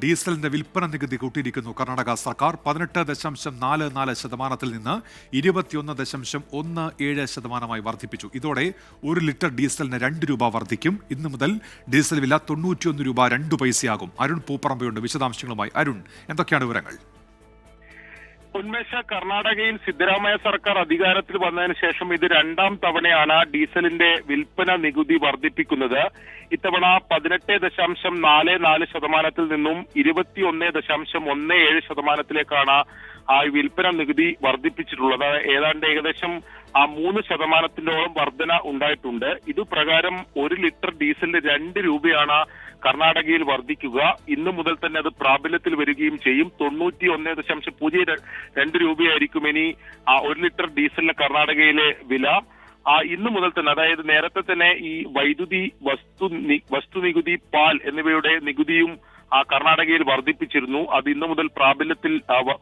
ഡീസലിന്റെ വിൽപ്പന നികുതി കൂട്ടിയിരിക്കുന്നു കർണാടക സർക്കാർ. 18.44% നിന്ന് 21.17% വർദ്ധിപ്പിച്ചു. ഇതോടെ 1 ലിറ്റർ ഡീസലിന് 2 രൂപ വർദ്ധിക്കും. ഇന്നു മുതൽ ഡീസൽ വില 91 രൂപ 2 പൈസയാകും. അരുൺ പൂപ്പറമ്പയുണ്ട് വിശദാംശങ്ങളുമായി. അരുൺ, എന്തൊക്കെയാണ് വിവരങ്ങൾ? ഉന്മേഷ, കർണാടകയിൽ സിദ്ധരാമയ്യ സർക്കാർ അധികാരത്തിൽ വന്നതിന് ശേഷം ഇത് 2ാം തവണയാണ് ഡീസലിന്റെ വിൽപ്പന നികുതി വർദ്ധിപ്പിക്കുന്നത്. ഇത്തവണ 18.44% നിന്നും 21.17% ആ വിൽപ്പന നികുതി വർദ്ധിപ്പിച്ചിട്ടുള്ളത്. ഏകദേശം 3% വർധന ഉണ്ടായിട്ടുണ്ട്. ഇതുപ്രകാരം 1 ലിറ്റർ ഡീസലിന് 2 രൂപയാണ് കർണാടകയിൽ വർദ്ധിക്കുക. ഇന്നു മുതൽ തന്നെ അത് പ്രാബല്യത്തിൽ വരികയും ചെയ്യും. 91.02 രൂപയായിരിക്കും ഇനി 1 ലിറ്റർ ഡീസലിന് കർണാടകയിലെ വില. ഇന്നു മുതൽ തന്നെ, അതായത് നേരത്തെ തന്നെ ഈ വൈദ്യുതി, വസ്തു നികുതി, പാൽ എന്നിവയുടെ നികുതിയും കർണാടകയിൽ വർദ്ധിപ്പിച്ചിരുന്നു. അത് ഇന്നു മുതൽ പ്രാബല്യത്തിൽ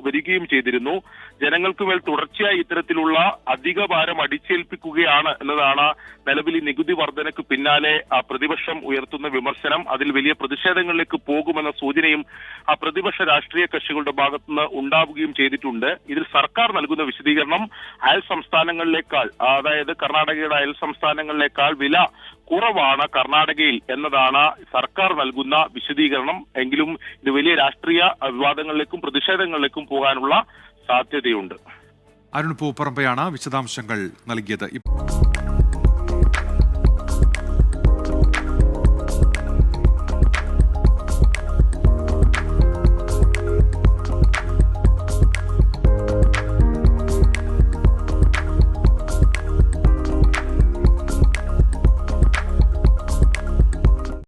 വരികയും ചെയ്തിരുന്നു. ജനങ്ങൾക്ക് മേൽ തുടർച്ചയായി ഇത്തരത്തിലുള്ള അധിക ഭാരം അടിച്ചേൽപ്പിക്കുകയാണ് എന്നതാണ് നിലവിൽ ഈ നികുതി വർധനയ്ക്ക് പിന്നാലെ പ്രതിപക്ഷം ഉയർത്തുന്ന വിമർശനം. അതിൽ വലിയ പ്രതിഷേധങ്ങളിലേക്ക് പോകുമെന്ന സൂചനയും പ്രതിപക്ഷ രാഷ്ട്രീയ കക്ഷികളുടെ ഭാഗത്തുനിന്ന് ഉണ്ടാവുകയും ചെയ്തിട്ടുണ്ട്. ഇതിൽ സർക്കാർ നൽകുന്ന വിശദീകരണം അയൽ സംസ്ഥാനങ്ങളിലേക്കാൾ, അതായത് കർണാടകയുടെ അയൽ സംസ്ഥാനങ്ങളിലേക്കാൾ വില കുറവാണ് കർണാടകയിൽ എന്നതാണ് സർക്കാർ നൽകുന്ന വിശദീകരണം. എങ്കിലും ഇത് വലിയ രാഷ്ട്രീയ വിവാദങ്ങളിലേക്കും പ്രതിഷേധങ്ങളിലേക്കും പോകാനുള്ള സാധ്യതയുണ്ട്. അരുൺ പൂപ്പറമ്പയാണ് വിശദാംശങ്ങൾ നൽകിയത്.